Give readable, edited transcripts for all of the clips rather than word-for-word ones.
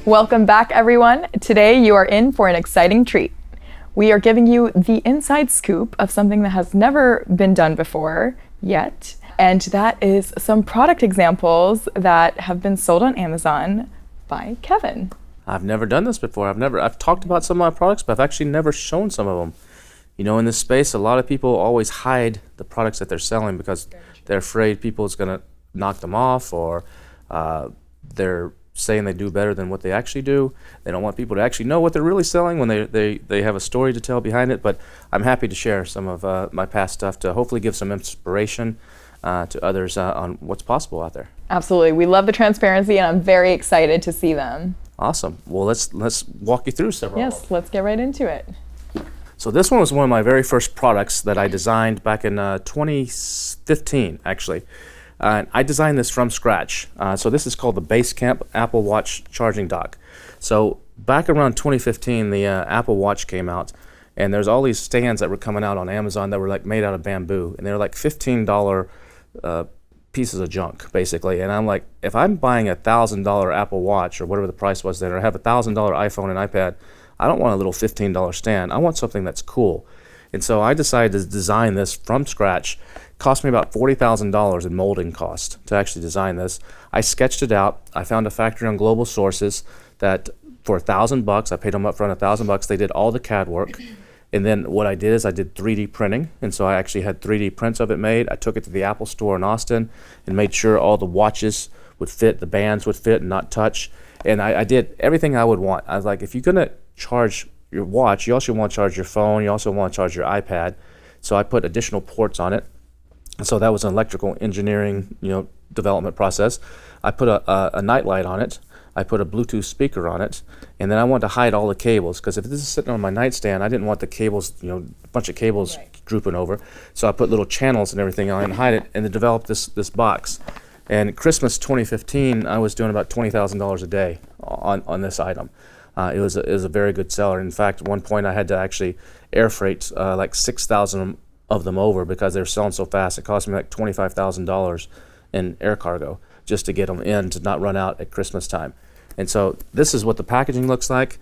Welcome back, everyone. Today you are in for an exciting treat. We are giving you the inside scoop of something that has never been done before yet, and that is some product examples that have been sold on Amazon by Kevin. I've never done this before. I've talked about some of my products, but I've actually never shown some of them. You know, in this space, a lot of people always hide the products that they're selling because they're afraid people is going to knock them off, or they're saying they do better than what they actually do. They don't want people to actually know what they're really selling when they have a story to tell behind it. But I'm happy to share some of my past stuff to hopefully give some inspiration to others on what's possible out there. Absolutely. We love the transparency, and I'm very excited to see them. Awesome. Well, let's walk you through several. Yes, let's get right into it. So this one was one of my very first products that I designed back in 2015, actually. I designed this from scratch. So this is called the Basecamp Apple Watch charging dock. So back around 2015, the Apple Watch came out, and there's all these stands that were coming out on Amazon that were like made out of bamboo, and they were like $15 pieces of junk, basically. And I'm like, if I'm buying a $1,000 Apple Watch or whatever the price was then, or I have a $1,000 iPhone and iPad, I don't want a little $15 stand. I want something that's cool. And so I decided to design this from scratch. Cost me about $40,000 in molding cost to actually design this. I sketched it out. I found a factory on Global Sources that for $1,000, I paid them up front $1,000. They did all the CAD work. And then what I did is I did 3D printing. And so I actually had 3D prints of it made. I took it to the Apple store in Austin and made sure all the watches would fit, the bands would fit and not touch. And I did everything I would want. I was like, if you're going to charge your watch, you also want to charge your phone, you also want to charge your iPad. So I put additional ports on it. So that was an electrical engineering, development process. I put a night light on it. I put a Bluetooth speaker on it, and then I wanted to hide all the cables, because if this is sitting on my nightstand, I didn't want the cables, a bunch of cables drooping over. So I put little channels and everything on it and hide it, and then developed this box. And Christmas 2015, I was doing about $20,000 a day on this item. It was a very good seller. In fact, at one point I had to actually air freight like 6,000 of them over because they were selling so fast. It cost me like $25,000 in air cargo just to get them in, to not run out at Christmas time. And so this is what the packaging looks like.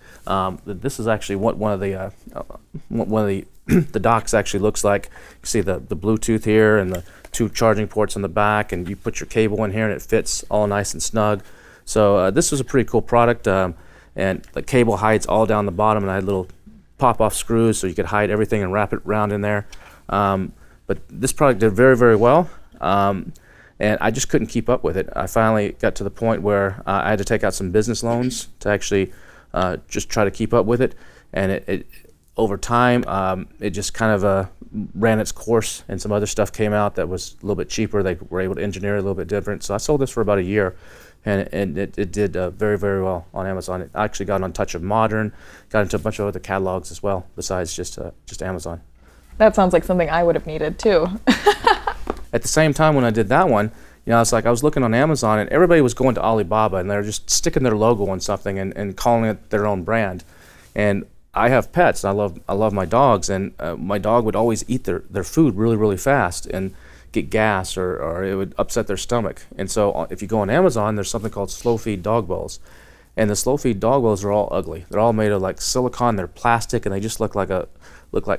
This is actually what one of the the docks actually looks like. You can see the Bluetooth here and the 2 charging ports on the back, and you put your cable in here and it fits all nice and snug. So this was a pretty cool product, and the cable hides all down the bottom, and I had little pop-off screws so you could hide everything and wrap it around in there. But this product did very, very well, and I just couldn't keep up with it. I finally got to the point where I had to take out some business loans to actually just try to keep up with it, and it over time it just kind of ran its course, and some other stuff came out that was a little bit cheaper. They were able to engineer it a little bit different. So I sold this for about a year, and it did very, very well on Amazon. It actually got on Touch of Modern, got into a bunch of other catalogs as well besides just Amazon. That sounds like something I would have needed too. At the same time, when I did that one, it's like I was looking on Amazon, and everybody was going to Alibaba, and they're just sticking their logo on something and calling it their own brand. And I have pets. And I love my dogs, and my dog would always eat their food really, really fast and get gas, or it would upset their stomach. And so if you go on Amazon, there's something called slow feed dog bowls. And the slow feed dog bowls are all ugly. They're all made of like silicone, they're plastic, and they just look like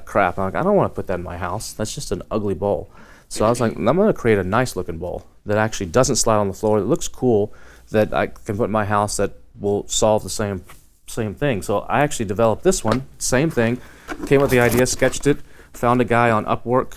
crap. I'm like, I don't want to put that in my house. That's just an ugly bowl. So I was like, I'm going to create a nice looking bowl that actually doesn't slide on the floor, that looks cool, that I can put in my house, that will solve the same thing. So I actually developed this one, same thing, came up with the idea, sketched it, found a guy on Upwork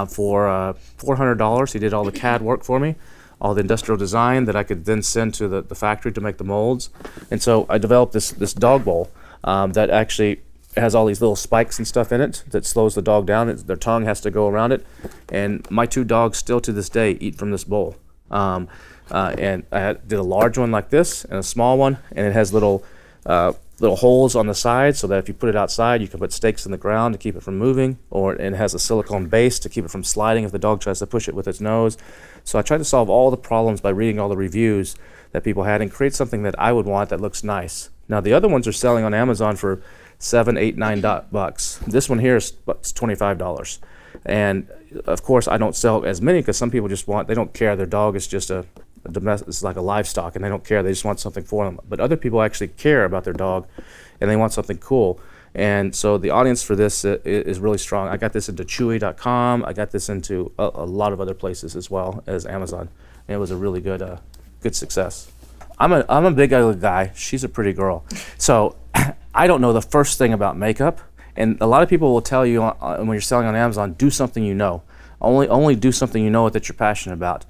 for $400. He did all the CAD work for me, all the industrial design that I could then send to the factory to make the molds. And so I developed this dog bowl that actually has all these little spikes and stuff in it that slows the dog down. Their tongue has to go around it. And my 2 dogs still to this day eat from this bowl. And I did a large one like this and a small one, and it has little holes on the side so that if you put it outside, you can put stakes in the ground to keep it from moving, or it has a silicone base to keep it from sliding if the dog tries to push it with its nose. So I tried to solve all the problems by reading all the reviews that people had and create something that I would want that looks nice. Now the other ones are selling on Amazon for $7, $8, $9. This one here is $25. And of course I don't sell as many because some people just they don't care. Their dog is just a it's like a livestock, and they don't care. They just want something for them. But other people actually care about their dog, and they want something cool. And so the audience for this is really strong. I got this into Chewy.com. I got this into a lot of other places as well as Amazon. And it was a really good success. I'm a big ugly guy. She's a pretty girl. So I don't know the first thing about makeup. And a lot of people will tell you when you're selling on Amazon, do something you know. Only do something you know that you're passionate about.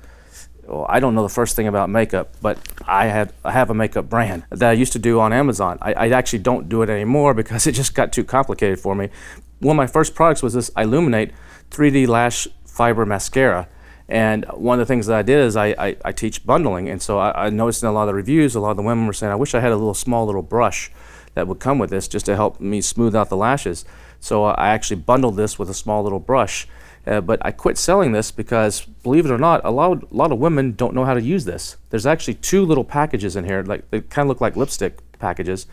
Well, I don't know the first thing about makeup, but I have a makeup brand that I used to do on Amazon. I actually don't do it anymore because it just got too complicated for me. One of my first products was this Illuminate 3D Lash Fiber Mascara. And one of the things that I did is I teach bundling. And so I noticed in a lot of the reviews, a lot of the women were saying, I wish I had a small little brush that would come with this just to help me smooth out the lashes. So I actually bundled this with a small little brush. But I quit selling this because, believe it or not, a lot of women don't know how to use this. There's actually 2 little packages in here, like they kind of look like lipstick packages,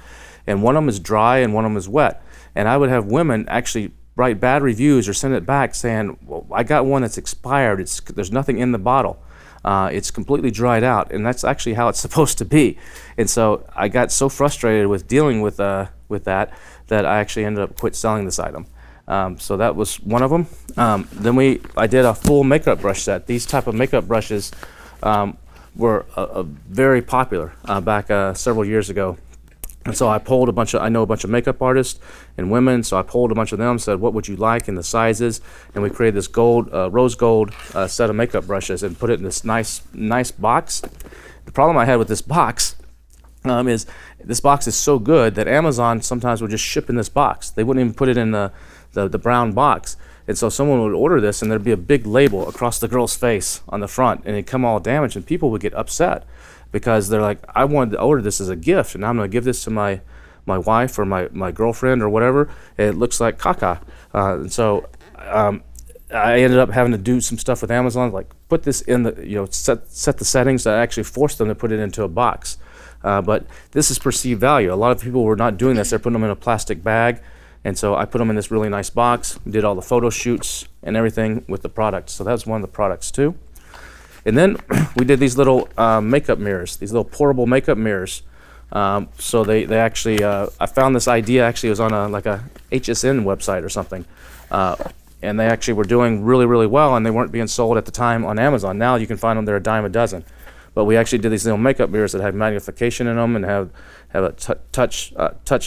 and one of them is dry and one of them is wet. And I would have women actually write bad reviews or send it back saying, well, I got one that's expired. There's nothing in the bottle. It's completely dried out, and that's actually how it's supposed to be. And so I got so frustrated with dealing with that I actually ended up quit selling this item. So that was one of them. Then I did a full makeup brush set. These type of makeup brushes were very popular back several years ago. And so I polled I know a bunch of makeup artists and women, so I polled a bunch of them, said what would you like and the sizes, and we created this rose gold set of makeup brushes and put it in this nice box. The problem I had with this box is this box is so good that Amazon sometimes would just ship in this box. They wouldn't even put it in the brown box. And so someone would order this and there'd be a big label across the girl's face on the front, and it'd come all damaged, and people would get upset because they're like, I wanted to order this as a gift, and I'm going to give this to my wife or my girlfriend or whatever. It looks like caca. And so I ended up having to do some stuff with Amazon, like put this in set the settings that actually forced them to put it into a box. But this is perceived value. A lot of people were not doing this. They're putting them in a plastic bag. And so I put them in this really nice box, did all the photo shoots and everything with the product. So that's one of the products too. And then we did these little makeup mirrors, these little portable makeup mirrors. So they actually, I found this idea, actually it was on a HSN website or something. And they actually were doing really, really well, and they weren't being sold at the time on Amazon. Now you can find them, they're a dime a dozen. But we actually did these little makeup mirrors that have magnification in them and have a touch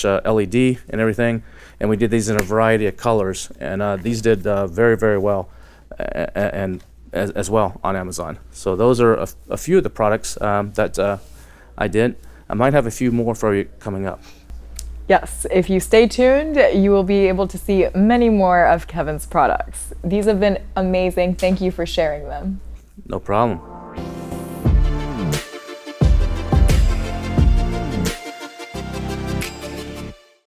LED and everything. And we did these in a variety of colors, and these did very, very well, and as well on Amazon. So those are a few of the products that I did. I might have a few more for you coming up. Yes, if you stay tuned, you will be able to see many more of Kevin's products. These have been amazing. Thank you for sharing them. No problem.